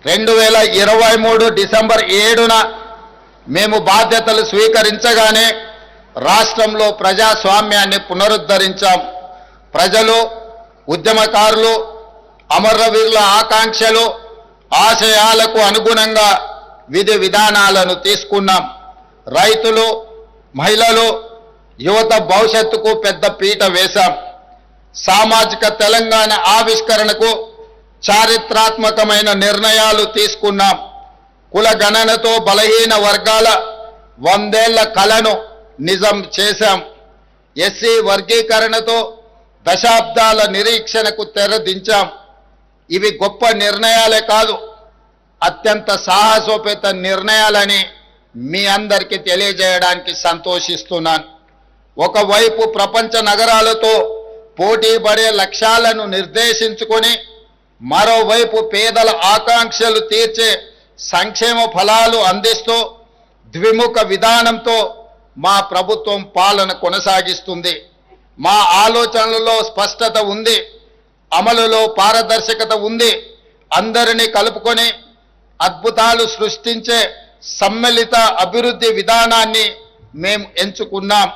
2023 December 7న మేము బాధ్యతలు స్వీకరించగానే రాష్ట్రంలో ప్రజాస్వామ్యాన్ని పునరుద్ధరించాం. ప్రజలు, ఉద్యమకారులు, అమరవీరుల ఆకాంక్షలు, ఆశయాలకు అనుగుణంగా విధి విధానాలను తీసుకున్నాం. రైతులు, మహిళలు, యువత భవిష్యత్తుకు పెద్ద పీట వేశాం. సామాజిక తెలంగాణ ఆవిష్కరణకు చారిత్రాత్మకమైన నిర్ణయాలు తీసుకున్నాం. కుల గణనతో బలహీన వర్గాల 100 ఏళ్ల కలను నిజం చేశాం. ఎస్సీ వర్గీకరణతో దశాబ్దాల నిరీక్షణకు తెరదించాం. ఇవి గొప్ప నిర్ణయాలే కాదు, అత్యంత సాహసోపేత నిర్ణయాలని మీ అందరికీ తెలియజేయడానికి సంతోషిస్తున్నాను. ఒకవైపు ప్రపంచ నగరాలతో పోటీ పడే లక్ష్యాలను నిర్దేశించుకొని, మరోవైపు పేదల ఆకాంక్షలు తీర్చే సంక్షేమ ఫలాలు అందిస్తూ ద్విముఖ విధానంతో మా ప్రభుత్వం పాలన కొనసాగిస్తుంది. మా ఆలోచనలలో స్పష్టత ఉంది, అమలులో పారదర్శకత ఉంది. అందరినీ కలుపుకొని అద్భుతాలు సృష్టించే సమ్మిళిత అభివృద్ధి విధానాన్ని మేము ఎంచుకున్నాం.